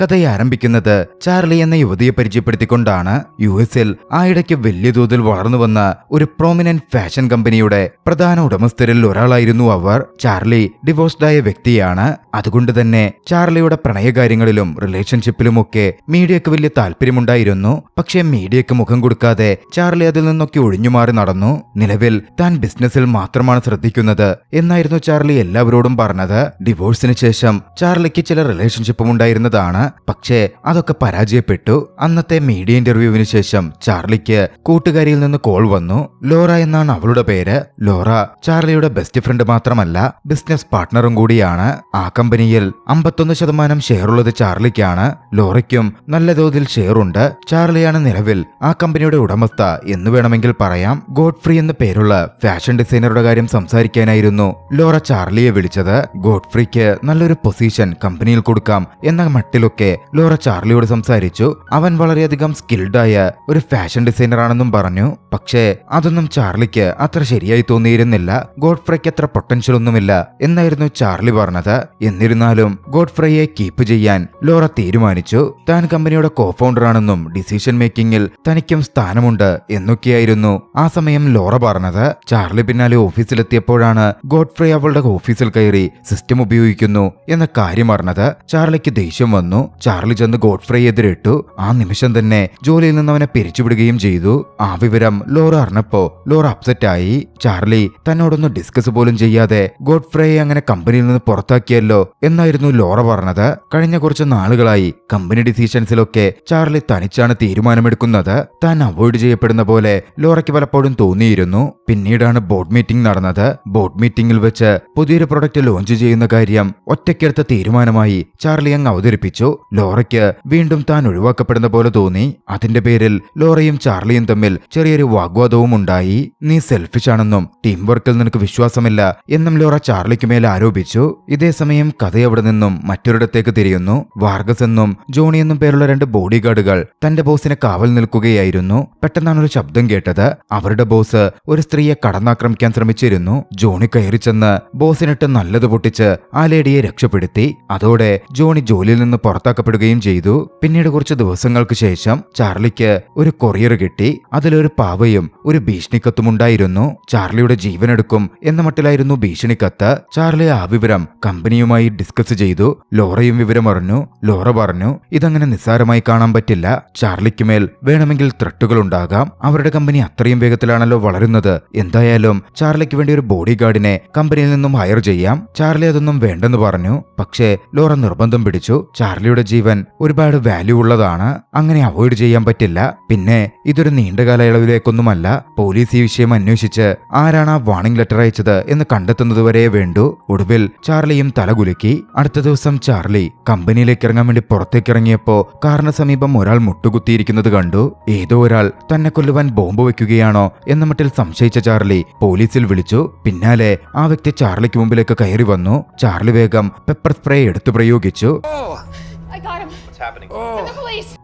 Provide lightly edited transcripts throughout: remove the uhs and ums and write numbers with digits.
കഥയെ ആരംഭിക്കുന്നത് ചാർലി എന്ന യുവതിയെ പരിചയപ്പെടുത്തിക്കൊണ്ടാണ്. യുഎസിൽ ആയിടയ്ക്ക് വലിയ തോതിൽ വളർന്നു വന്ന ഒരു പ്രോമിനന്റ് ഫാഷൻ കമ്പനിയുടെ പ്രധാന ഉടമസ്ഥരിൽ ഒരാളായിരുന്നു അവർ. ചാർലി ഡിവോഴ്സ്ഡായ വ്യക്തിയാണ്. അതുകൊണ്ട് തന്നെ ചാർലിയുടെ പ്രണയകാര്യങ്ങളിലും റിലേഷൻഷിപ്പിലുമൊക്കെ മീഡിയക്ക് വലിയ താല്പര്യമുണ്ടായിരുന്നു. പക്ഷേ മീഡിയക്ക് മുഖം കൊടുക്കാതെ ചാർലി അതിൽ നിന്നൊക്കെ ഒഴിഞ്ഞുമാറി നടന്നു. നിലവിൽ താൻ ബിസിനസ്സിൽ മാത്രമാണ് ശ്രദ്ധിക്കുന്നത് എന്നായിരുന്നു ചാർലി എല്ലാവരോടും പറഞ്ഞത്. ഡിവോഴ്സിന് ശേഷം ചാർലിക്ക് ചില റിലേഷൻഷിപ്പും ഉണ്ടായിരുന്നതാണ്. പക്ഷേ അതൊക്കെ പരാജയപ്പെട്ടു. അന്നത്തെ മീഡിയ ഇന്റർവ്യൂവിന് ശേഷം ചാർലിക്ക് കൂട്ടുകാരിയിൽ നിന്ന് കോൾ വന്നു. ലോറ എന്നാണ് അവളുടെ പേര്. ലോറ ചാർലിയുടെ ബെസ്റ്റ് ഫ്രണ്ട് മാത്രമല്ല, ബിസിനസ് പാർട്ട്ണറും കൂടിയാണ്. ആ കമ്പനിയിൽ 51% ഷെയർ ഉള്ളത് ചാർലിക്കാണ്. ലോറയ്ക്കും നല്ല തോതിൽ ഷെയർ ഉണ്ട്. ചാർലിയാണ് നിലവിൽ ആ കമ്പനിയുടെ ഉടമസ്ഥ എന്ന് വേണമെങ്കിൽ പറയാം. ഗോഡ്ഫ്രീ എന്ന പേരുള്ള ഫാഷൻ ഡിസൈനറുടെ കാര്യം സംസാരിക്കാനായിരുന്നു ലോറ ചാർലിയെ വിളിച്ചത്. ഗോഡ്ഫ്രീക്ക് നല്ലൊരു പൊസിഷൻ കമ്പനിയിൽ കൊടുക്കാം എന്ന മട്ടിലൊക്കെ ലോറ ചാർലിയോട് സംസാരിച്ചു. അവൻ വളരെയധികം സ്കിൽഡായ ഒരു ഫാഷൻ ഡിസൈനർ ആണെന്നും പറഞ്ഞു. പക്ഷേ അതൊന്നും ചാർലിക്ക് അത്ര ശരിയായി തോന്നിയിരുന്നില്ല. ഗോഡ്ഫ്രൈക്ക് അത്ര പൊട്ടൻഷ്യൽ ഒന്നുമില്ല എന്നായിരുന്നു ചാർലി പറഞ്ഞത്. എന്നിരുന്നാലും ഗോഡ്ഫ്രൈയെ കീപ്പ് ചെയ്യാൻ ലോറ തീരുമാനിച്ചു. താൻ കമ്പനിയുടെ കോഫൗണ്ടർ ആണെന്നും ഡിസിഷൻ മേക്കിംഗിൽ തനിക്കും സ്ഥാനമുണ്ട് എന്നൊക്കെയായിരുന്നു ആ സമയം ലോറ പറഞ്ഞത്. ചാർലി പിന്നാലെ ഓഫീസിലെത്തിയപ്പോഴാണ് ഗോഡ്ഫ്രൈ അവളുടെ ഓഫീസിൽ കയറി സിസ്റ്റം ഉപയോഗിക്കുന്നു എന്ന കാര്യം അറിഞ്ഞത്. ചാർലിക്ക് ദേഷ്യം വന്നു. ചാർലി ചെന്ന് ഗോഡ്ഫ്രൈ എതിരിട്ടു. ആ നിമിഷം തന്നെ ജോലിയിൽ നിന്ന് അവനെ പിരിച്ചുവിടുകയും ചെയ്തു. ആ വിവരം ലോറ അറിഞ്ഞപ്പോ ലോറ അപ്സെറ്റ് ആയി. ചാർലി തന്നോടൊന്ന് ഡിസ്കസ് പോലും ചെയ്യാതെ ഗോഡ്ഫ്രൈയെ അങ്ങനെ കമ്പനിയിൽ നിന്ന് പുറത്താക്കിയല്ലോ എന്നായിരുന്നു ലോറ പറഞ്ഞത്. കഴിഞ്ഞ കുറച്ച് നാളുകളായി കമ്പനി ഡിസിഷൻസിലൊക്കെ ചാർലി തനിച്ചാണ് തീരുമാനമെടുക്കുന്നത്. താൻ അവോയ്ഡ് ചെയ്യപ്പെടുന്ന പോലെ ലോറയ്ക്ക് പലപ്പോഴും തോന്നിയിരുന്നു. പിന്നീടാണ് ബോർഡ് മീറ്റിംഗ് നടന്നത്. ബോർഡ് മീറ്റിംഗിൽ വെച്ച് പുതിയൊരു പ്രൊഡക്റ്റ് ലോഞ്ച് ചെയ്യുന്ന കാര്യം ഒറ്റയ്ക്കെടുത്ത തീരുമാനമായി ചാർലി അങ്ങ് അവതരിപ്പിച്ചു. ലോറയ്ക്ക് വീണ്ടും താൻ ഒഴിവാക്കപ്പെടുന്ന പോലെ തോന്നി. അതിന്റെ പേരിൽ ലോറയും ചാർലിയും തമ്മിൽ ചെറിയൊരു വാഗ്വാദവും ഉണ്ടായി. നീ സെൽഫിഷ് ആണെന്നും ടീം വർക്കിൽ നിനക്ക് വിശ്വാസമില്ല എന്നും ലോറ ചാർലിക്ക് മേൽ ആരോപിച്ചു. ഇതേസമയം കഥ അവിടെ നിന്നും മറ്റൊരിടത്തേക്ക് തിരിയുന്നു. വാർഗസ് എന്നും ജോണി എന്നും പേരുള്ള 2 ബോഡി ഗാർഡുകൾ തന്റെ ബോസിനെ കാവൽ നിൽക്കുകയായിരുന്നു. പെട്ടെന്നാണ് ഒരു ശബ്ദം കേട്ടത്. അവരുടെ ബോസ് ഒരു സ്ത്രീയെ കടന്നാക്രമിക്കാൻ ശ്രമിച്ചിരുന്നു. ജോണി കയറി ചെന്ന് ബോസിനിട്ട് നല്ലത് പൊട്ടിച്ച് ആ ലേഡിയെ രക്ഷപ്പെടുത്തി. അതോടെ ജോണി ജോലിയിൽ നിന്ന് പുറത്താക്കപ്പെടുകയും ചെയ്തു. പിന്നീട് കുറച്ച് ദിവസങ്ങൾക്ക് ശേഷം ചാർലിക്ക് ഒരു കൊറിയർ കിട്ടി. അതിലൊരു പാവയും ഒരു ഭീഷണിക്കത്തും ഉണ്ടായിരുന്നു. ചാർലിയുടെ ജീവനെടുക്കും എന്ന മട്ടിലായിരുന്നു ഭീഷണിക്കത്ത്. ചാർലി ആ വിവരം കമ്പനിയുമായി ഡിസ്കസ് ചെയ്തു. ലോറയും വിവരം അറിഞ്ഞു. ലോറ പറഞ്ഞു, ഇതങ്ങനെ നിസ്സാരമായി കാണാൻ പറ്റില്ല. ചാർലിക്ക് മേൽ വേണമെങ്കിൽ ത്രെട്ടുകൾ ഉണ്ടാകാം. അവരുടെ കമ്പനി അത്രയും വേഗത്തിലാണല്ലോ വളരുന്നത്. എന്തായാലും ചാർലിക്ക് വേണ്ടി ഒരു ബോഡി ഗാർഡിനെ കമ്പനിയിൽ നിന്നും ഹയർ ചെയ്യാം. ചാർലി അതൊന്നും വേണ്ടെന്ന് പറഞ്ഞു. പക്ഷേ ലോറ നിർബന്ധം പിടിച്ചു. ചാർലിയുടെ ജീവൻ ഒരുപാട് വാല്യൂ ഉള്ളതാണ്. അങ്ങനെ അവോയ്ഡ് ചെയ്യാൻ പറ്റില്ല. പിന്നെ ഇതൊരു നീണ്ട കാലയളവിലേക്കൊന്നുമല്ല. പോലീസ് ഈ വിഷയം അന്വേഷിച്ച് ആരാണ് ആ വാർണിംഗ് ലെറ്റർ അയച്ചത് എന്ന് കണ്ടെത്തുന്നതുവരെ വേണ്ടു. ഒടുവിൽ ചാർലിയും തലകുലുക്കി. അടുത്ത ദിവസം ചാർലി കമ്പനിയിലേക്ക് ഇറങ്ങാൻ വേണ്ടി പുറത്തേക്ക് ഇറങ്ങിയപ്പോ കാറിന് സമീപം ഒരാൾ മുട്ടുകുത്തിയിരിക്കുന്നത് കണ്ടു. ഏതോ ഒരാൾ തന്നെ കൊല്ലുവാൻ ബോംബ് വെക്കുകയാണോ എന്ന മട്ടിൽ സംശയിച്ച ചാർലി പോലീസിൽ വിളിച്ചു. പിന്നാലെ ആ വ്യക്തി ചാർലിക്ക് മുമ്പിലേക്ക് കയറി വന്നു. ചാർലി വേഗം പെപ്പർ സ്പ്രേ എടുത്തു പ്രയോഗിച്ചു.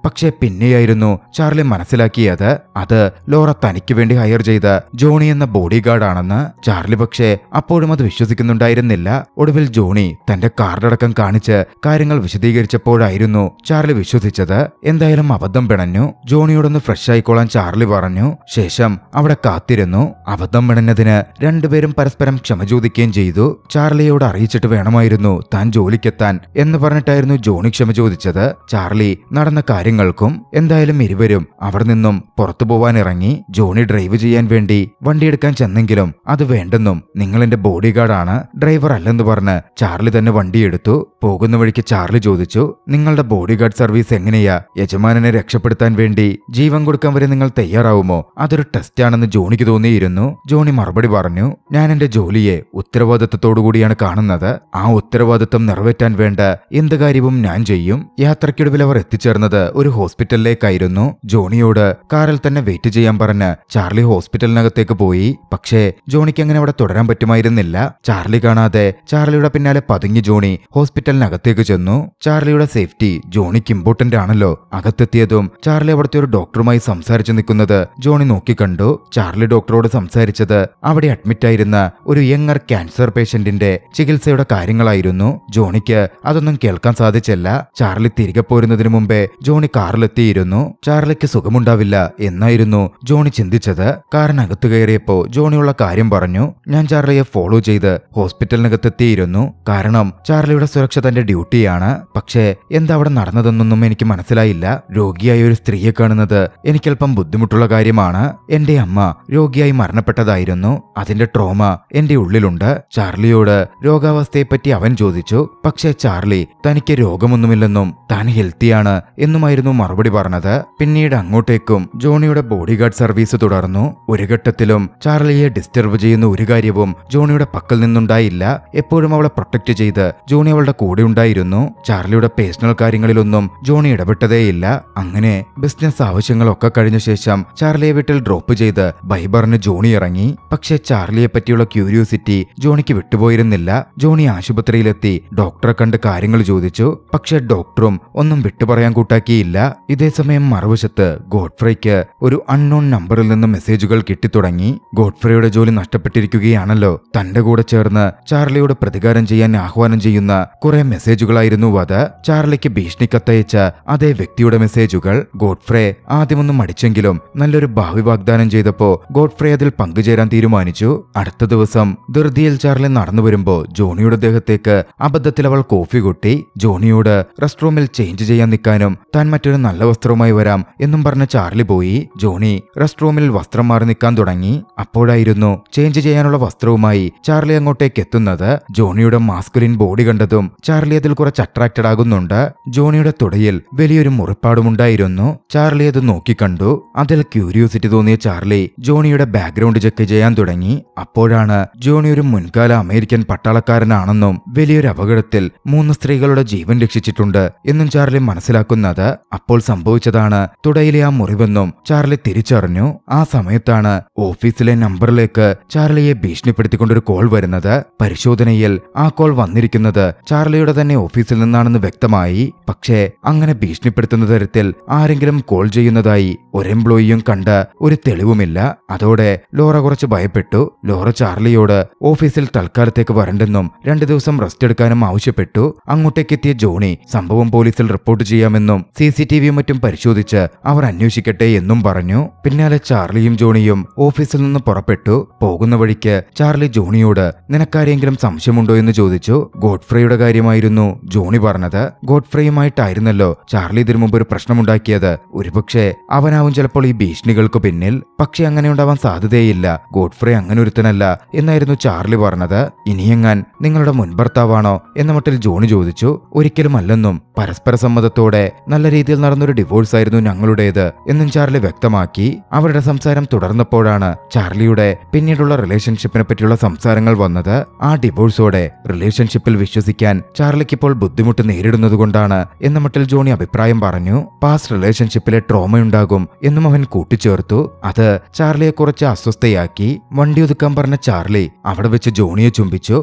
പക്ഷെ പിന്നെയായിരുന്നു ചാർലി മനസ്സിലാക്കിയത് അത് ലോറ തനിക്ക് വേണ്ടി ഹയർ ചെയ്ത ജോണി എന്ന ബോഡി ഗാർഡ് ആണെന്ന്. ചാർലി പക്ഷേ അപ്പോഴും അത് വിശ്വസിക്കുന്നുണ്ടായിരുന്നില്ല. ഒടുവിൽ ജോണി തന്റെ കാർഡടക്കം കാണിച്ച് കാര്യങ്ങൾ വിശദീകരിച്ചപ്പോഴായിരുന്നു ചാർലി വിശ്വസിച്ചത്. എന്തായാലും അബദ്ധം പിണഞ്ഞു. ജോണിയോടൊന്ന് ഫ്രഷ് ആയിക്കോളാൻ ചാർലി പറഞ്ഞു. ശേഷം അവിടെ കാത്തിരുന്നു. അബദ്ധം പിണഞ്ഞതിന് രണ്ടുപേരും പരസ്പരം ക്ഷമ ചോദിക്കുകയും ചെയ്തു. ചാർലിയോട് അറിയിച്ചിട്ട് വേണമായിരുന്നു താൻ ജോലിക്കെത്താൻ എന്ന് പറഞ്ഞിട്ടായിരുന്നു ജോണി ക്ഷമ ചോദിച്ചത്. ചാർലി നടന്ന കാര്യങ്ങൾക്കും. എന്തായാലും ഇരുവരും അവിടെ നിന്നും പുറത്തു പോവാൻ ഇറങ്ങി. ജോണി ഡ്രൈവ് ചെയ്യാൻ വേണ്ടി വണ്ടിയെടുക്കാൻ ചെന്നെങ്കിലും അത് വേണ്ടെന്നും നിങ്ങൾ എന്റെ ബോഡി ഗാർഡാണ്, ഡ്രൈവർ അല്ലെന്ന് പറഞ്ഞ് ചാർലി തന്നെ വണ്ടിയെടുത്തു. പോകുന്ന വഴിക്ക് ചാർലി ചോദിച്ചു, നിങ്ങളുടെ ബോഡി ഗാർഡ് സർവീസ് എങ്ങനെയാ? യജമാനനെ രക്ഷപ്പെടുത്താൻ വേണ്ടി ജീവൻ കൊടുക്കാൻ വരെ നിങ്ങൾ തയ്യാറാവുമോ? അതൊരു ടെസ്റ്റ് ആണെന്ന് ജോണിക്ക് തോന്നിയിരുന്നു. ജോണി മറുപടി പറഞ്ഞു, ഞാൻ എന്റെ ജോലിയെ ഉത്തരവാദിത്വത്തോടുകൂടിയാണ് കാണുന്നത്. ആ ഉത്തരവാദിത്വം നിറവേറ്റാൻ വേണ്ട എന്ത് കാര്യവും ഞാൻ ചെയ്യും. യാത്രയ്ക്കൊടുവിൽ അവർ എത്തിച്ചേർന്നത് ഒരു ഹോസ്പിറ്റലിലേക്കായിരുന്നു. ജോണിയോട് കാറിൽ തന്നെ വെയിറ്റ് ചെയ്യാൻ പറഞ്ഞ് ചാർലി ഹോസ്പിറ്റലിനകത്തേക്ക് പോയി. പക്ഷേ ജോണിക്ക് അങ്ങനെ അവിടെ തുടരാൻ പറ്റുമായിരുന്നില്ല. ചാർലി കാണാതെ ചാർലിയുടെ പിന്നാലെ പതുങ്ങി ജോണി ഹോസ്പിറ്റലിനകത്തേക്ക് ചെന്നു. ചാർലിയുടെ സേഫ്റ്റി ജോണിക്ക് ഇമ്പോർട്ടന്റ് ആണല്ലോ. അകത്തെത്തിയതും ചാർലി അവിടുത്തെ ഒരു ഡോക്ടറുമായി സംസാരിച്ചു നിൽക്കുന്നത് ജോണി നോക്കിക്കണ്ടു. ചാർലി ഡോക്ടറോട് സംസാരിച്ചത് അവിടെ അഡ്മിറ്റായിരുന്ന ഒരു യങ്ങർ ക്യാൻസർ പേഷ്യന്റിന്റെ ചികിത്സയുടെ കാര്യങ്ങളായിരുന്നു. ജോണിക്ക് അതൊന്നും കേൾക്കാൻ സാധിച്ചില്ല. ചാർലി തിരികെ പോരുന്നതിനു മുമ്പേ ജോണി കാറിലെത്തിയിരുന്നു. ചാർലിക്ക് സുഖമുണ്ടാവില്ല എന്നായിരുന്നു ജോണി ചിന്തിച്ചത്. കാറിനകത്ത് കയറിയപ്പോ ജോണിയുള്ള കാര്യം പറഞ്ഞു. ഞാൻ ചാർലിയെ ഫോളോ ചെയ്ത് ഹോസ്പിറ്റലിനകത്തെത്തിയിരുന്നു. കാരണം ചാർലിയുടെ സുരക്ഷ തന്റെ ഡ്യൂട്ടിയാണ്. പക്ഷേ എന്താ അവിടെ നടന്നതെന്നൊന്നും എനിക്ക് മനസ്സിലായില്ല. രോഗിയായ ഒരു സ്ത്രീയെ കാണുന്നത് എനിക്കല്പം ബുദ്ധിമുട്ടുള്ള കാര്യമാണ്. എന്റെ അമ്മ രോഗിയായി മരണപ്പെട്ടതായിരുന്നു. അതിന്റെ ട്രോമ എന്റെ ഉള്ളിലുണ്ട്. ചാർലിയോട് രോഗാവസ്ഥയെപ്പറ്റി അവൻ ചോദിച്ചു. പക്ഷേ ചാർലി തനിക്ക് രോഗമൊന്നുമില്ലെന്നും താൻ ഹെൽത്തിയാണ് എന്നുമായിരുന്നു മറുപടി പറഞ്ഞത്. പിന്നീട് അങ്ങോട്ടേക്കും ജോണിയുടെ ബോഡിഗാർഡ് സർവീസ് തുടർന്നു. ഒരു ഘട്ടത്തിലും ചാർലിയെ ഡിസ്റ്റർബ് ചെയ്യുന്ന ഒരു കാര്യവും ജോണിയുടെ പക്കൽ നിന്നുണ്ടായില്ല. എപ്പോഴും അവളെ പ്രൊട്ടക്ട് ചെയ്ത് ജോണി അവളുടെ കൂടെ ഉണ്ടായിരുന്നു. ചാർലിയുടെ പേഴ്സണൽ കാര്യങ്ങളിലൊന്നും ജോണി ഇടപെട്ടതേയില്ല. അങ്ങനെ ബിസിനസ് ആവശ്യങ്ങളൊക്കെ കഴിഞ്ഞ ശേഷം ചാർലിയെ വീട്ടിൽ ഡ്രോപ്പ് ചെയ്ത് ബൈ പറഞ്ഞ് ജോണി ഇറങ്ങി. പക്ഷേ ചാർലിയെ പറ്റിയുള്ള ക്യൂരിയോസിറ്റി ജോണിക്ക് വിട്ടുപോയിരുന്നില്ല. ജോണി ആശുപത്രിയിലെത്തി ഡോക്ടറെ കണ്ട് കാര്യങ്ങൾ ചോദിച്ചു. പക്ഷേ ഡോക്ടറും ഒന്നും വിട്ടുപറയാൻ കൂട്ടാക്കിയില്ല. ഇതേസമയം മറുവശത്ത് ഗോഡ്ഫ്രേക്ക് ഒരു അൺനോൺ നമ്പറിൽ നിന്ന് മെസ്സേജുകൾ കിട്ടിത്തുടങ്ങി. ഗോഡ്ഫ്രേയുടെ ജോലി നഷ്ടപ്പെട്ടിരിക്കുകയാണല്ലോ. തന്റെ കൂടെ ചേർന്ന് ചാർലിയോട് പ്രതികാരം ചെയ്യാൻ ആഹ്വാനം ചെയ്യുന്ന കുറെ മെസ്സേജുകളായിരുന്നു അത്. ചാർലിക്ക് ഭീഷണി കത്തയച്ച അതേ വ്യക്തിയുടെ മെസ്സേജുകൾ. ഗോഡ്ഫ്രേ ആദ്യമൊന്നും മടിച്ചെങ്കിലും നല്ലൊരു ഭാവി വാഗ്ദാനം ചെയ്തപ്പോ ഗോഡ്ഫ്രേ അതിൽ പങ്കുചേരാൻ തീരുമാനിച്ചു. അടുത്ത ദിവസം ധൃതിയിൽ ചാർലി നടന്നു വരുമ്പോ ജോണിയുടെ ദേഹത്തേക്ക് അബദ്ധത്തിൽ അവൾ കോഫി കൊട്ടി. ജോണിയോട് റെസ്റ്റ് റൂമിൽ ചേഞ്ച് ചെയ്യാൻ നിൽക്കാനും താൻ മറ്റൊരു നല്ല വസ്ത്രവുമായി വരാം എന്നും പറഞ്ഞ ചാർലി പോയി. ജോണി റെസ്റ്റ് റൂമിൽ വസ്ത്രം മാറി നിൽക്കാൻ തുടങ്ങി. അപ്പോഴായിരുന്നു ചേഞ്ച് ചെയ്യാനുള്ള വസ്ത്രവുമായി ചാർലി അങ്ങോട്ടേക്ക് എത്തുന്നത്. ജോണിയുടെ മാസ്കുലിൻ ബോഡി കണ്ടതും ചാർലി അതിൽ കുറച്ച് അട്രാക്റ്റഡ് ആകുന്നുണ്ട്. ജോണിയുടെ തുടയിൽ വലിയൊരു മുറിപ്പാടുമുണ്ടായിരുന്നു. ചാർലി അത് നോക്കിക്കണ്ടു. അതിൽ ക്യൂരിയോസിറ്റി തോന്നിയ ചാർലി ജോണിയുടെ ബാക്ക്ഗ്രൗണ്ട് ചെക്ക് ചെയ്യാൻ തുടങ്ങി. അപ്പോഴാണ് ജോണി ഒരു മുൻകാല അമേരിക്കൻ പട്ടാളക്കാരനാണെന്നും വലിയൊരു അപകടത്തിൽ 3 സ്ത്രീകളുടെ ജീവൻ രക്ഷിച്ചിട്ടുണ്ട് എന്നും ചാർലി മനസ്സിലാക്കുന്നത്. അപ്പോൾ സംഭവിച്ചതാണ് തുടയിലെ ആ മുറിവെന്നും ചാർലി തിരിച്ചറിഞ്ഞു. ആ സമയത്താണ് ഓഫീസിലെ നമ്പറിലേക്ക് ചാർലിയെ ഭീഷണിപ്പെടുത്തിക്കൊണ്ടൊരു കോൾ വരുന്നത്. പരിശോധനയിൽ ആ കോൾ വന്നിരിക്കുന്നത് ചാർലിയുടെ തന്നെ ഓഫീസിൽ നിന്നാണെന്ന് വ്യക്തമായി. പക്ഷേ അങ്ങനെ ഭീഷണിപ്പെടുത്തുന്ന തരത്തിൽ ആരെങ്കിലും കോൾ ചെയ്യുന്നതായി ഒരു എംപ്ലോയിയും കണ്ട ഒരു തെളിവുമില്ല. അതോടെ ലോറ കുറച്ച് ഭയപ്പെട്ടു. ലോറ ചാർലിയോട് ഓഫീസിൽ തൽക്കാലത്തേക്ക് വരണ്ടെന്നും 2 ദിവസം റെസ്റ്റ് എടുക്കാനും ആവശ്യപ്പെട്ടു. അങ്ങോട്ടേക്കെത്തിയ ജോണി സംഭവം പോലീസിൽ റിപ്പോർട്ട് ചെയ്യാമെന്നും CCTVയും മറ്റും പരിശോധിച്ച് അവർ അന്വേഷിക്കട്ടെ എന്നും പറഞ്ഞു. പിന്നാലെ ചാർലിയും ജോണിയും ഓഫീസിൽ നിന്ന് പുറപ്പെട്ടു. പോകുന്ന വഴിക്ക് ചാർലി ജോണിയോട് നിനക്കാരെങ്കിലും സംശയമുണ്ടോ എന്ന് ചോദിച്ചു. ഗോഡ്ഫ്രേയുടെ കാര്യമായിരുന്നു ജോണി പറഞ്ഞത്. ഗോഡ്ഫ്രേയുമായിട്ടായിരുന്നല്ലോ ചാർലി ഇതിനു മുമ്പ് ഒരു പ്രശ്നമുണ്ടാക്കിയത്. ഒരുപക്ഷെ അവനാവും ചിലപ്പോൾ ഈ ഭീഷണികൾക്ക് പിന്നിൽ. പക്ഷെ അങ്ങനെ ഉണ്ടാവാൻ സാധ്യതയില്ല. ഗോഡ്ഫ്രേ അങ്ങനെ ഒരുത്തനല്ല എന്നായിരുന്നു ചാർലി പറഞ്ഞത്. ഇനിയെങ്ങാൻ നിങ്ങളുടെ മുൻഭർത്താവാണോ എന്ന മട്ടിൽ ജോണി ചോദിച്ചു. ഒരിക്കലും അല്ലെന്നും പരസ്പര സമ്മതത്തോടെ നല്ല രീതിയിൽ നടന്നൊരു ഡിവോഴ്സ് ആയിരുന്നു ഞങ്ങളുടേത് എന്നും ചാർലി വ്യക്തമാക്കി. അവരുടെ സംസാരം തുടർന്നപ്പോഴാണ് ചാർലിയുടെ പിന്നീടുള്ള റിലേഷൻഷിപ്പിനെ പറ്റിയുള്ള സംസാരങ്ങൾ വന്നത്. ആ ഡിവോഴ്സോടെ റിലേഷൻഷിപ്പിൽ വിശ്വസിക്കാൻ ചാർലിക്ക് ഇപ്പോൾ ബുദ്ധിമുട്ട് നേരിടുന്നതുകൊണ്ടാണ് എന്ന മട്ടിൽ ജോണി അഭിപ്രായം പറഞ്ഞു. പാസ്റ്റ് റിലേഷൻഷിപ്പിലെ ട്രോമയുണ്ടാകും എന്നും അവൻ കൂട്ടിച്ചേർത്തു. അത് ചാർലിയെ കുറച്ച് അസ്വസ്ഥയാക്കി. വണ്ടി ഒതുക്കാൻ പറഞ്ഞ ചാർലി അവിടെ വെച്ച് ജോണിയെ ചുംബിച്ചു.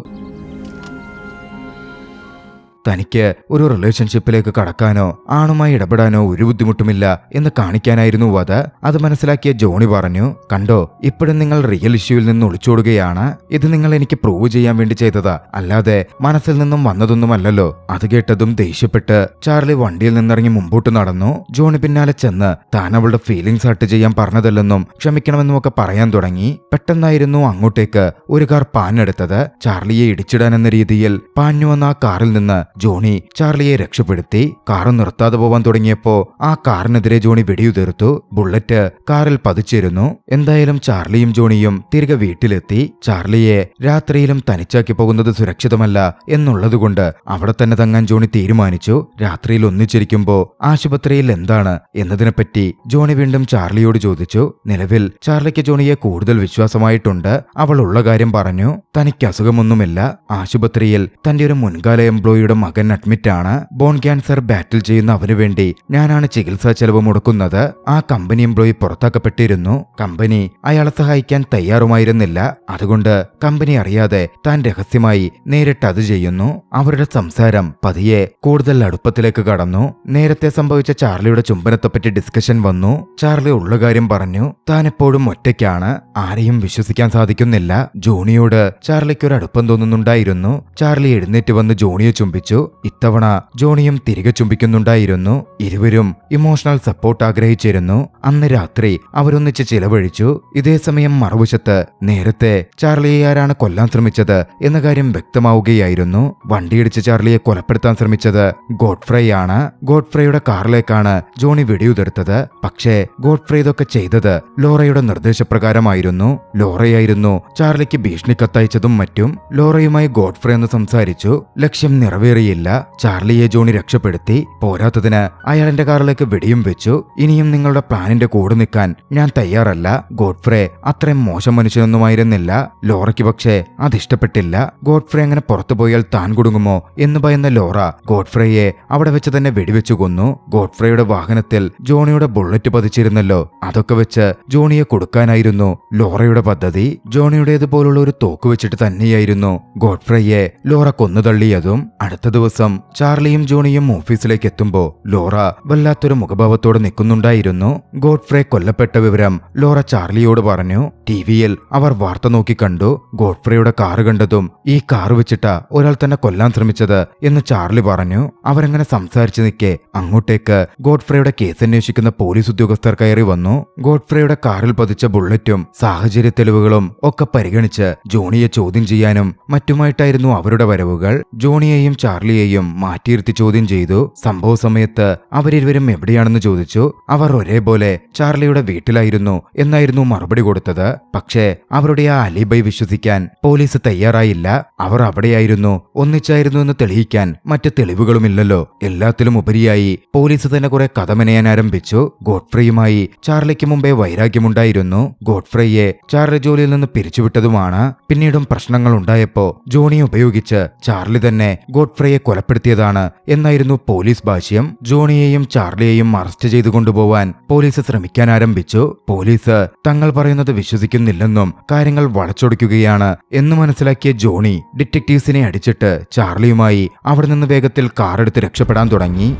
തനിക്ക് ഒരു റിലേഷൻഷിപ്പിലേക്ക് കടക്കാനോ ആണുമായി ഇടപെടാനോ ഒരു ബുദ്ധിമുട്ടുമില്ല എന്ന് കാണിക്കാനായിരുന്നു അത് മനസ്സിലാക്കിയ ജോണി പറഞ്ഞു. കണ്ടോ, ഇപ്പോഴും നിങ്ങൾ റിയൽ ഇഷ്യൂവിൽ നിന്ന് ഒളിച്ചോടുകയാണ്. ഇത് നിങ്ങൾ എനിക്ക് പ്രൂവ് ചെയ്യാൻ വേണ്ടി ചെയ്തതാ, അല്ലാതെ മനസ്സിൽ നിന്നും വന്നതൊന്നുമല്ലല്ലോ. അത് കേട്ടതും ദേഷ്യപ്പെട്ട് ചാർലി വണ്ടിയിൽ നിന്നിറങ്ങി മുമ്പോട്ട് നടന്നു. ജോണി പിന്നാലെ ചെന്ന് താൻ അവളുടെ ഫീലിംഗ്സ് ഹർട്ട് ചെയ്യാൻ പറഞ്ഞതല്ലെന്നും ക്ഷമിക്കണമെന്നും ഒക്കെ പറയാൻ തുടങ്ങി. പെട്ടെന്നായിരുന്നു അങ്ങോട്ടേക്ക് ഒരു കാർ പാഞ്ഞെടുത്തത്. ചാർലിയെ ഇടിച്ചിടാൻ എന്ന രീതിയിൽ പാഞ്ഞു വന്ന ആ കാറിൽ നിന്ന് ജോണി ചാർലിയെ രക്ഷപ്പെടുത്തി. കാറ് നിർത്താതെ പോവാൻ തുടങ്ങിയപ്പോ ആ കാറിനെതിരെ ജോണി വെടിയുതിർത്തു. ബുള്ളറ്റ് കാറിൽ പതിച്ചിരുന്നു. എന്തായാലും ചാർലിയും ജോണിയും തിരികെ വീട്ടിലെത്തി. ചാർലിയെ രാത്രിയിലും തനിച്ചാക്കി പോകുന്നത് സുരക്ഷിതമല്ല എന്നുള്ളതുകൊണ്ട് അവിടെ തന്നെ തങ്ങാൻ ജോണി തീരുമാനിച്ചു. രാത്രിയിൽ ഒന്നിച്ചിരിക്കുമ്പോ ആശുപത്രിയിൽ എന്താണ് എന്നതിനെപ്പറ്റി ജോണി വീണ്ടും ചാർലിയോട് ചോദിച്ചു. നിലവിൽ ചാർലിക്ക് ജോണിയെ കൂടുതൽ വിശ്വാസമായിട്ടുണ്ട്. അവൾ ഉള്ള കാര്യം പറഞ്ഞു. തനിക്ക് അസുഖമൊന്നുമില്ല. ആശുപത്രിയിൽ തന്റെ ഒരു മുൻകാല എംപ്ലോയിയുടെ മകൻ അഡ്മിറ്റാണ്. ബോൺ ക്യാൻസർ ബാറ്റിൽ ചെയ്യുന്ന അവന് വേണ്ടി ഞാനാണ് ചികിത്സാ ചെലവ് മുടക്കുന്നത്. ആ കമ്പനി എംപ്ലോയി പുറത്താക്കപ്പെട്ടിരുന്നു. കമ്പനി അയാളെ സഹായിക്കാൻ തയ്യാറുമായിരുന്നില്ല. അതുകൊണ്ട് കമ്പനി അറിയാതെ താൻ രഹസ്യമായി നേരിട്ട് അത് ചെയ്യുന്നു. അവരുടെ സംസാരം പതിയെ കൂടുതൽ അടുപ്പത്തിലേക്ക് കടന്നു. നേരത്തെ സംഭവിച്ച ചാർലിയുടെ ചുംബനത്തെപ്പറ്റി ഡിസ്കഷൻ വന്നു. ചാർലി ഉള്ള കാര്യം പറഞ്ഞു. താൻ എപ്പോഴും ഒറ്റയ്ക്കാണ്. ആരെയും വിശ്വസിക്കാൻ സാധിക്കുന്നില്ല. ജോണിയോട് ചാർലിക്ക് ഒരു അടുപ്പം തോന്നുന്നുണ്ടായിരുന്നു. ചാർലി എഴുന്നേറ്റ് വന്ന് ജോണിയെ ചുംബിച്ചു. ചുംബിച്ചു. ഇത്തവണ ജോണിയും തിരികെ ചുംബിക്കുന്നുണ്ടായിരുന്നു. ഇരുവരും ഇമോഷണൽ സപ്പോർട്ട് ആഗ്രഹിച്ചിരുന്നു. അന്ന് രാത്രി അവരൊന്നിച്ച് ചിലവഴിച്ചു. ഇതേസമയം മറുവശത്ത് നേരത്തെ ചാർലിയെ ആരാണ് കൊല്ലാൻ ശ്രമിച്ചത് എന്ന കാര്യം വ്യക്തമാവുകയായിരുന്നു. വണ്ടിയിടിച്ച് ചാർലിയെ കൊലപ്പെടുത്താൻ ശ്രമിച്ചത് ഗോഡ്ഫ്രൈ ആണ്. ഗോഡ്ഫ്രൈയുടെ കാറിലേക്കാണ് ജോണി വെടിയുതിർത്തത്. പക്ഷേ ഗോഡ്ഫ്രൈ ഇതൊക്കെ ചെയ്തത് ലോറയുടെ നിർദ്ദേശപ്രകാരമായിരുന്നു. ലോറയായിരുന്നു ചാർലിക്ക് ഭീഷണി കത്തയച്ചതും മറ്റും. ലോറയുമായി ഗോഡ്ഫ്രൈ ഒന്ന് സംസാരിച്ചു. ലക്ഷ്യം നിറവേറിയില്ല. ചാർലിയെ ജോണി രക്ഷപ്പെടുത്തി. പോരാത്തതിന് അയാൾ എന്റെ കാറിലേക്ക് വെടിയും വെച്ചു. ഇനിയും നിങ്ങളുടെ പ്ലാനിന്റെ കൂടെ നിൽക്കാൻ ഞാൻ തയ്യാറല്ല. ഗോഡ്ഫ്രൈ അത്രയും മോശം മനുഷ്യനൊന്നുമായിരുന്നില്ല. ലോറയ്ക്ക് പക്ഷേ അതിഷ്ടപ്പെട്ടില്ല. ഗോഡ്ഫ്രൈ അങ്ങനെ പുറത്തുപോയാൽ താൻ കുടുങ്ങുമോ എന്ന് ഭയന്ന ലോറ ഗോഡ്ഫ്രൈയെ അവിടെ വെച്ച് തന്നെ വെടിവെച്ചു കൊന്നു. ഗോഡ്ഫ്രൈയുടെ വാഹനത്തിൽ ജോണിയുടെ ബുള്ളറ്റ് പതിച്ചിരുന്നല്ലോ. അതൊക്കെ വെച്ച് ജോണിയെ കൊടുക്കാനായിരുന്നു ലോറയുടെ പദ്ധതി. ജോണിയുടേതുപോലുള്ള ഒരു തോക്ക് വെച്ചിട്ട് തന്നെയായിരുന്നു ഗോഡ്ഫ്രൈയെ ലോറ കൊന്നുതള്ളിയതും. അടുത്ത ദിവസം ചാർലിയും ജോണിയും ഓഫീസിലേക്ക് എത്തുമ്പോ ലോറ വല്ലാത്തൊരു മുഖഭാവത്തോടെ നിൽക്കുന്നുണ്ടായിരുന്നു. ഗോഡ്ഫ്രൈ കൊല്ലപ്പെട്ട വിവരം ലോറ ചാർലിയോട് പറഞ്ഞു. ടിവിയിൽ അവർ വാർത്ത നോക്കി കണ്ടു. ഗോഡ്ഫ്രൈയുടെ കാറ് കണ്ടതും ഈ കാറ് വെച്ചിട്ടാ ഒരാൾ തന്നെ കൊല്ലാൻ ശ്രമിച്ചത് എന്ന് ചാർലി പറഞ്ഞു. അവരങ്ങനെ സംസാരിച്ചു നിൽക്കെ അങ്ങോട്ടേക്ക് ഗോഡ്ഫ്രൈയുടെ കേസ് അന്വേഷിക്കുന്ന പോലീസ് ഉദ്യോഗസ്ഥർ കയറി വന്നു. ഗോഡ്ഫ്രൈയുടെ കാറിൽ പതിച്ച ബുള്ളറ്റും സാഹചര്യ തെളിവുകളും ഒക്കെ പരിഗണിച്ച് ജോണിയെ ചോദ്യം ചെയ്യാനും മറ്റുമായിട്ടായിരുന്നു അവരുടെ വരവുകൾ. ജോണിയെയും ചാർലിയെയും മാറ്റിയിരുത്തി ചോദ്യം ചെയ്തു. സംഭവ സമയത്ത് അവരിരുവരും എവിടെയാണെന്ന് ചോദിച്ചു. അവർ ഒരേപോലെ ചാർലിയുടെ വീട്ടിലായിരുന്നു എന്നായിരുന്നു മറുപടി കൊടുത്തത്. പക്ഷേ അവരുടെ ആ അലിബൈ വിശ്വസിക്കാൻ പോലീസ് തയ്യാറായില്ല. അവർ അവിടെയായിരുന്നു, ഒന്നിച്ചായിരുന്നു എന്ന് തെളിയിക്കാൻ മറ്റ് തെളിവുകളുമില്ലല്ലോ. എല്ലാത്തിലും ഉപരിയായി പോലീസ് തന്നെ കുറെ കഥ മെനയാൻ ആരംഭിച്ചു. ഗോഡ്ഫ്രൈയുമായി ചാർലിക്ക് മുമ്പേ വൈരാഗ്യമുണ്ടായിരുന്നു. ഗോഡ്ഫ്രൈയെ ചാർലി ജോലിയിൽ നിന്ന് പിരിച്ചുവിട്ടതുമാണ്. പിന്നീടും പ്രശ്നങ്ങൾ ഉണ്ടായപ്പോ ജോണിയെ ഉപയോഗിച്ച് ചാർലി തന്നെ ഗോഡ്ഫ്രൈയെ കൊലപ്പെടുത്തിയതാണ് എന്നായിരുന്നു പോലീസ് ഭാഷ്യം. ജോണിയെയും ചാർലിയെയും അറസ്റ്റ് ചെയ്തു കൊണ്ടുപോവാൻ പോലീസ് ശ്രമിക്കാൻ ആരംഭിച്ചു. പോലീസ് തങ്ങൾ പറയുന്നത് വിശ്വസിക്കുന്നില്ലെന്നും കാര്യങ്ങൾ വളച്ചൊടിക്കുകയാണ് എന്ന് മനസ്സിലാക്കിയ ജോണി ഡിറ്റക്റ്റീവ്സിനെ അടിച്ചിട്ട് ചാർലിയുമായി അവിടെ നിന്ന് വേഗത്തിൽ കാറെടുത്ത് രക്ഷപ്പെടാൻ തുടങ്ങി.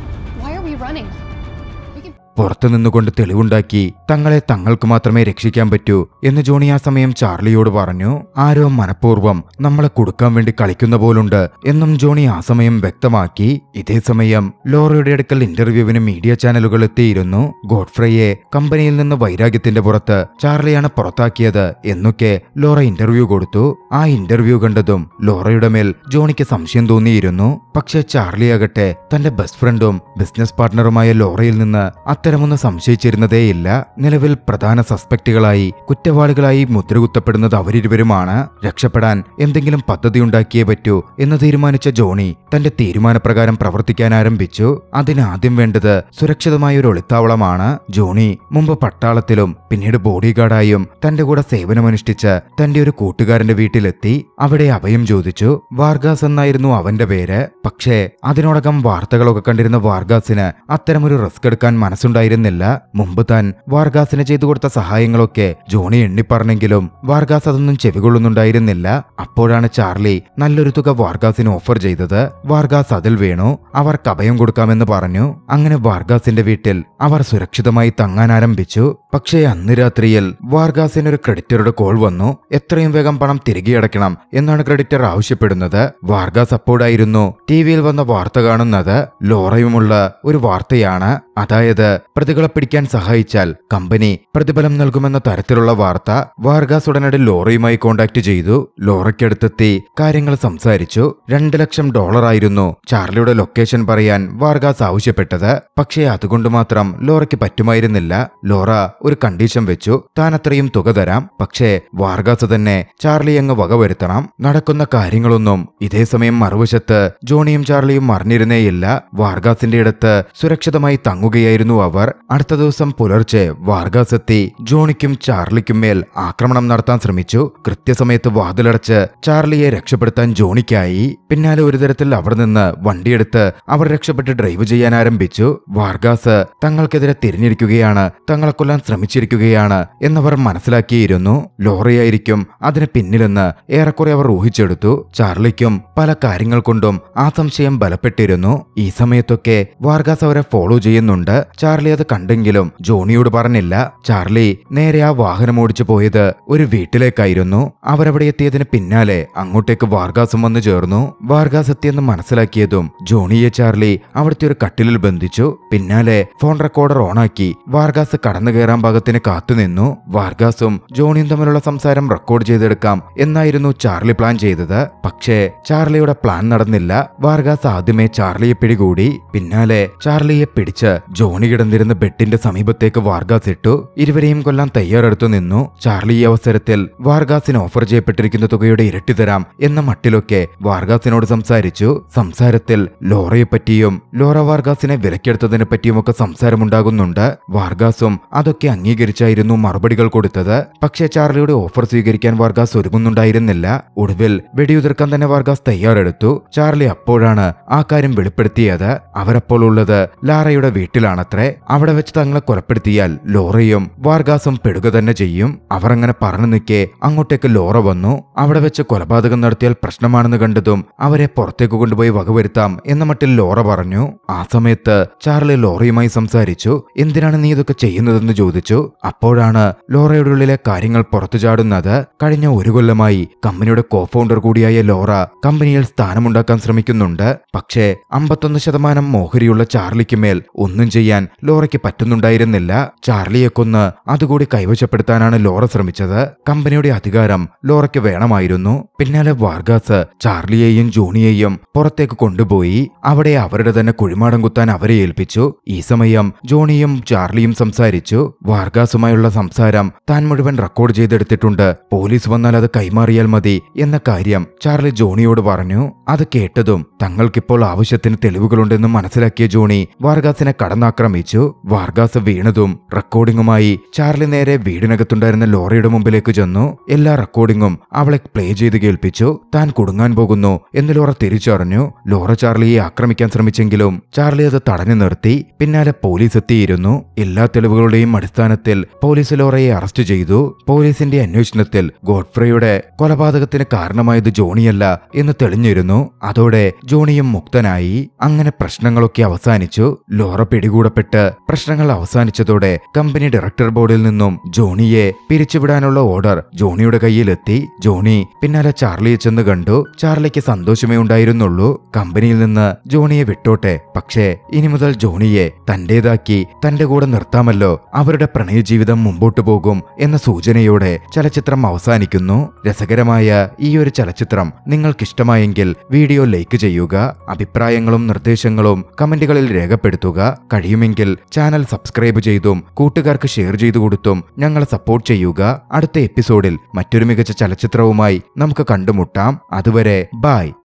പുറത്തുനിന്നുകൊണ്ട് തെളിവുണ്ടാക്കി തങ്ങളെ തങ്ങൾക്ക് മാത്രമേ രക്ഷിക്കാൻ പറ്റൂ എന്ന് ജോണി ആ സമയം ചാർലിയോട് പറഞ്ഞു. ആരോ മനഃപൂർവ്വം നമ്മളെ കൊടുക്കാൻ വേണ്ടി കളിക്കുന്ന പോലുണ്ട് എന്നും ജോണി ആ സമയം വ്യക്തമാക്കി. ഇതേസമയം ലോറയുടെ അടുക്കൽ ഇന്റർവ്യൂവിന് മീഡിയ ചാനലുകൾ എത്തിയിരുന്നു. ഗോഡ്ഫ്രൈയെ കമ്പനിയിൽ നിന്ന് വൈരാഗ്യത്തിന്റെ പുറത്ത് ചാർലിയാണ് പുറത്താക്കിയത് എന്നൊക്കെ ലോറ ഇന്റർവ്യൂ കൊടുത്തു. ആ ഇന്റർവ്യൂ കണ്ടതും ലോറയുടെ മേൽ ജോണിക്ക് സംശയം തോന്നിയിരുന്നു. പക്ഷേ ചാർലിയാകട്ടെ തന്റെ ബെസ്റ്റ് ഫ്രണ്ടും ബിസിനസ് പാർട്ണറുമായ ലോറയിൽ നിന്ന് അത്തരമൊന്നും സംശയിച്ചിരുന്നതേയില്ല. നിലവിൽ പ്രധാന സസ്പെക്റ്റുകളായി കുറ്റവാളികളായി മുദ്രകുത്തപ്പെടുന്നത് അവരിരുവരുമാണ്. രക്ഷപ്പെടാൻ എന്തെങ്കിലും പദ്ധതി ഉണ്ടാക്കിയേ പറ്റൂ എന്ന് തീരുമാനിച്ച ജോണി തന്റെ തീരുമാനപ്രകാരം പ്രവർത്തിക്കാൻ ആരംഭിച്ചു. അതിനാദ്യം വേണ്ടത് സുരക്ഷിതമായ ഒരു ഒളിത്താവളമാണ്. ജോണി മുമ്പ് പട്ടാളത്തിലും പിന്നീട് ബോഡിഗാർഡായും തന്റെ കൂടെ സേവനമനുഷ്ഠിച്ച് തന്റെ ഒരു കൂട്ടുകാരന്റെ വീട്ടിലെത്തി. അവിടെ അഭയം ചോദിച്ചു. വാർഗാസ് എന്നായിരുന്നു അവന്റെ പേര്. പക്ഷേ അതിനോടകം വാർത്തകളൊക്കെ കണ്ടിരുന്ന വാർഗാസിന് അത്തരമൊരു റിസ്ക് എടുക്കാൻ മനസ്സുണ്ടായിരുന്നില്ല. മുമ്പ് താൻ വാർഗാസിന് ചെയ്തു കൊടുത്ത സഹായങ്ങളൊക്കെ ജോണി എണ്ണിപ്പറഞ്ഞെങ്കിലും വാർഗാസ് അതൊന്നും ചെവികൊള്ളുന്നുണ്ടായിരുന്നില്ല. അപ്പോഴാണ് ചാർലി നല്ലൊരു തുക വാർഗാസിന് ഓഫർ ചെയ്തത്. വാർഗാസ് അതിൽ വീണു. അവർക്ക് അഭയം കൊടുക്കാമെന്ന് പറഞ്ഞു. അങ്ങനെ വാർഗാസിന്റെ വീട്ടിൽ അവർ സുരക്ഷിതമായി തങ്ങാൻ ആരംഭിച്ചു. പക്ഷേ അന്ന് രാത്രിയിൽ വാർഗാസിന് ഒരു ക്രെഡിറ്ററുടെ കോൾ വന്നു. എത്രയും വേഗം പണം തിരികെ അടയ്ക്കണം എന്നാണ് ക്രെഡിറ്റർ ആവശ്യപ്പെടുന്നത്. വാർഗാസ് അപ്പോഴായിരുന്നു ടിവിയിൽ വന്ന വാർത്ത കാണുന്നത്. ലോറയുമുള്ള ഒരു വാർത്തയാണ്. അതായത് പ്രതികളെ പിടിക്കാൻ സഹായിച്ചാൽ കമ്പനി പ്രതിഫലം നൽകുമെന്ന തരത്തിലുള്ള വാർത്ത. വാർഗാസ് ഉടനടി ലോറയുമായി കോണ്ടാക്ട് ചെയ്തു. ലോറയ്ക്കടുത്തെത്തി കാര്യങ്ങൾ സംസാരിച്ചു. $2 ലക്ഷം ആയിരുന്നു ചാർലിയുടെ ലൊക്കേഷൻ പറയാൻ വാർഗാസ് ആവശ്യപ്പെട്ടത്. പക്ഷേ അതുകൊണ്ട് മാത്രം ലോറയ്ക്ക് പറ്റുമായിരുന്നില്ല. ലോറ ഒരു കണ്ടീഷൻ വെച്ചു. താൻ അത്രയും തുക തരാം, പക്ഷേ വാർഗാസ് തന്നെ ചാർലി അങ്ങ് വകവരുത്തണം. നടക്കുന്ന കാര്യങ്ങളൊന്നും ഇതേസമയം മറുവശത്ത് ജോണിയും ചാർലിയും അറിഞ്ഞിരുന്നേയില്ല. വാർഗാസിന്റെ അടുത്ത് സുരക്ഷിതമായി തങ്ങുകയായിരുന്നു അവർ. അടുത്ത ദിവസം പുലർച്ചെ വാർഗാസ് എത്തി ജോണിക്കും ചാർലിക്കും മേൽ ആക്രമണം നടത്താൻ ശ്രമിച്ചു. കൃത്യസമയത്ത് വാതിലടച്ച് ചാർലിയെ രക്ഷപ്പെടുത്താൻ ജോണിക്കായി. പിന്നാലെ ഒരു തരത്തിൽ അവിടെ നിന്ന് വണ്ടിയെടുത്ത് അവർ രക്ഷപ്പെട്ട് ഡ്രൈവ് ചെയ്യാൻ ആരംഭിച്ചു. വാർഗാസ് തങ്ങൾക്കെതിരെ തിരിഞ്ഞിരിക്കുകയാണ്, തങ്ങളെ കൊല്ലാൻ ശ്രമിച്ചിരിക്കുകയാണ് എന്നവർ മനസ്സിലാക്കിയിരുന്നു. ലോറയായിരിക്കും അതിന് പിന്നിലെന്ന് ഏറെക്കുറെ അവർ ഊഹിച്ചെടുത്തു. ചാർലിക്കും പല കാര്യങ്ങൾ കൊണ്ടും ആ സംശയം ബലപ്പെട്ടിരുന്നു. ഈ സമയത്തൊക്കെ വാർഗാസ് അവരെ ഫോളോ ചെയ്യുന്നുണ്ട്. ചാർലി അത് കണ്ടെങ്കിലും ജോണിയോട് പറഞ്ഞില്ല. ചാർലി നേരെ ആ വാഹനം ഓടിച്ചു പോയത് ഒരു വീട്ടിലേക്കായിരുന്നു. അവരവിടെ എത്തിയതിന് പിന്നാലെ അങ്ങോട്ടേക്ക് വാർഗാസും വന്നു ചേർന്നു. വാർഗാസ് എത്തിയെന്ന് മനസ്സിലാക്കിയതും ജോണിയെ ചാർലി അവിടുത്തെ ഒരു കട്ടിലിൽ ബന്ധിച്ചു. പിന്നാലെ ഫോൺ റെക്കോർഡർ ഓണാക്കി വാർഗാസ് കടന്നു കയറാൻ പാകത്തിന് കാത്തുനിന്നു. വാർഗാസും ജോണിയും തമ്മിലുള്ള സംസാരം റെക്കോർഡ് ചെയ്തെടുക്കാം എന്നായിരുന്നു ചാർലി പ്ലാൻ ചെയ്തത്. പക്ഷേ ചാർലിയുടെ പ്ലാൻ നടന്നില്ല. വാർഗാസ് ആദ്യമേ ചാർലിയെ പിടികൂടി. പിന്നാലെ ചാർലിയെ പിടിച്ച് ജോണി കിടന്നിരുന്ന ബെഡിന്റെ സമീപത്തേക്ക് വാർഗാസ് ഇട്ടു. ഇരുവരെയും കൊല്ലാൻ തയ്യാറെടുത്തു നിന്നു. ചാർലി ഈ അവസരത്തിൽ വാർഗാസിന് ഓഫർ ചെയ്യപ്പെട്ടിരിക്കുന്ന തുകയുടെ ഇരട്ടി തരാം എന്ന മട്ടിലൊക്കെ വാർഗാസിനോട് സംസാരിച്ചു. സംസാരത്തിൽ ലോറയെപ്പറ്റിയും ലോറ വാർഗാസിനെ വിലക്കെടുത്തതിനെ പറ്റിയുമൊക്കെ സംസാരമുണ്ടാകുന്നുണ്ട്. വാർഗാസും അതൊക്കെ അംഗീകരിച്ചായിരുന്നു മറുപടികൾ കൊടുത്തത്. പക്ഷേ ചാർലിയുടെ ഓഫർ സ്വീകരിക്കാൻ വാർഗാസ് ഒരുങ്ങുന്നുണ്ടായിരുന്നില്ല. ഒടുവിൽ വെടിയുതിർക്കാൻ തന്നെ വാർഗാസ് തയ്യാറെടുത്തു. ചാർലി അപ്പോഴാണ് ആ കാര്യം വെളിപ്പെടുത്തിയത്. അവരപ്പോൾ ഉള്ളത് ലാറയുടെ വീട്ടിലാണത്രേ. അവിടെ വെച്ച് തങ്ങളെ കൊലപ്പെടുത്തിയാൽ ലോറയും വാർഗാസും പെടുക തന്നെ ചെയ്യും. അവർ അങ്ങനെ പറഞ്ഞു നിൽക്കെ അങ്ങോട്ടേക്ക് ലോറ വന്നു. അവിടെ വെച്ച് കൊലപാതകം നടത്തിയാൽ പ്രശ്നമാണെന്ന് കണ്ടതും അവരെ പുറത്തേക്ക് കൊണ്ടുപോയി വകവരുത്താം എന്ന മട്ടിൽ ലോറ പറഞ്ഞു. ആ സമയത്ത് ചാർലി ലോറയുമായി സംസാരിച്ചു. എന്തിനാണ് നീ ഇതൊക്കെ ചെയ്യുന്നതെന്ന് ചോദിച്ചു. അപ്പോഴാണ് ലോറയുടെ ഉള്ളിലെ കാര്യങ്ങൾ പുറത്തു ചാടുന്നത്. കഴിഞ്ഞ ഒരു കൊല്ലമായി കമ്പനിയുടെ കോഫൗണ്ടർ കൂടിയായ ലോറ കമ്പനിയിൽ സ്ഥാനമുണ്ടാക്കാൻ ശ്രമിക്കുന്നുണ്ട്. പക്ഷേ 51% മോഹരിയുള്ള ചാർലിക്ക് മേൽ ഒന്നും ചെയ്യാൻ ലോറയ്ക്ക് പറ്റുന്നുണ്ടായിരുന്നില്ല. ചാർലിയെ കൊന്ന് അതുകൂടി കൈവശപ്പെടുത്താനാണ് ലോറ ശ്രമിച്ചത്. കമ്പനിയുടെ അധികാരം ലോറയ്ക്ക് വേണമായിരുന്നു. പിന്നാലെ വാർഗാസ് ചാർലിയെയും ജോണിയെയും പുറത്തേക്ക് കൊണ്ടുപോയി. അവിടെ അവരുടെ തന്നെ കുഴിമാടം കുത്താൻ അവരെ ഏൽപ്പിച്ചു. ഈ സമയം ജോണിയും ചാർലിയും സംസാരിച്ചു. വാർഗാസുമായുള്ള സംസാരം താൻ മുഴുവൻ റെക്കോർഡ് ചെയ്തെടുത്തിട്ടുണ്ട്. പോലീസ് വന്നാൽ അത് കൈമാറിയാൽ മതി എന്ന കാര്യം ചാർലി ജോണിയോട് പറഞ്ഞു. അത് കേട്ടതും തങ്ങൾക്കിപ്പോൾ ആവശ്യത്തിന് തെളിവുകളുണ്ടെന്ന് മനസ്സിലാക്കിയ ജോണി വാർഗാസിനെ കടന്നാക്രമിച്ചു. വാർഗാസ് വീണതും റെക്കോർഡിംഗുമായി ചാർലി നേരെ വീടിനകത്തുണ്ടായിരുന്ന ലോറയുടെ മുമ്പിലേക്ക് ചെന്നു. എല്ലാ റെക്കോർഡിംഗും അവളെ പ്ലേ ചെയ്ത് കേൾപ്പിച്ചു. താൻ കുടുങ്ങാൻ പോകുന്നു എന്ന് ലോറ തിരിച്ചറിഞ്ഞു. ലോറ ചാർലിയെ ആക്രമിക്കാൻ ശ്രമിച്ചെങ്കിലും ചാർലി അത് തടഞ്ഞു നിർത്തി. പിന്നാലെ പോലീസ് എത്തിയിരുന്നു. എല്ലാ തെളിവുകളുടെയും അടിസ്ഥാനത്തിൽ പോലീസ് ലോറയെ അറസ്റ്റ് ചെയ്തു. പോലീസിന്റെ അന്വേഷണത്തിൽ ഗോഡ്ഫ്രേയുടെ കൊലപാതകത്തിന് കാരണമായത് ജോണിയല്ല എന്ന് തെളിഞ്ഞിരുന്നു. അതോടെ ജോണിയും മുക്തനായി. അങ്ങനെ പ്രശ്നങ്ങളൊക്കെ അവസാനിച്ചു. ലോറ പിടികൂടപ്പെട്ട് പ്രശ്നങ്ങൾ അവസാനിച്ചതോടെ കമ്പനി ഡയറക്ടർ ബോർഡിൽ നിന്നും ജോണിയെ പിരിച്ചുവിടാനുള്ള ഓർഡർ ജോണിയുടെ കയ്യിലെത്തി. ജോണി പിന്നാലെ ചാർലിയെ ചെന്ന് കണ്ടു. ചാർലിക്ക് സന്തോഷമേ ഉണ്ടായിരുന്നുള്ളൂ. കമ്പനിയിൽ നിന്ന് ജോണിയെ വിട്ടോട്ടെ, പക്ഷേ ഇനി മുതൽ ജോണിയെ തന്റേതാക്കി തന്റെ കൂടെ നിർത്താമല്ലോ. അവരുടെ പ്രണയജീവിതം മുമ്പോട്ടു പോകും എന്ന സൂചനയോടെ ചലച്ചിത്രം അവസാനിക്കുന്നു. രസകരമായ ഈ ഒരു ചലച്ചിത്രം നിങ്ങൾക്കിഷ്ടമായെങ്കിൽ വീഡിയോ ലൈക്ക് ചെയ്യുക. അഭിപ്രായങ്ങളും നിർദ്ദേശങ്ങളും കമന്റുകളിൽ രേഖപ്പെടുത്തുക. കഴിയുമെങ്കിൽ ചാനൽ സബ്സ്ക്രൈബ് ചെയ്തും കൂട്ടുകാർക്ക് ഷെയർ ചെയ്തു കൊടുത്തും ഞങ്ങളെ സപ്പോർട്ട് ചെയ്യുക. അടുത്ത എപ്പിസോഡിൽ മറ്റൊരു മികച്ച ചലച്ചിത്രവുമായി നമുക്ക് കണ്ടുമുട്ടാം. അതുവരെ ബൈ.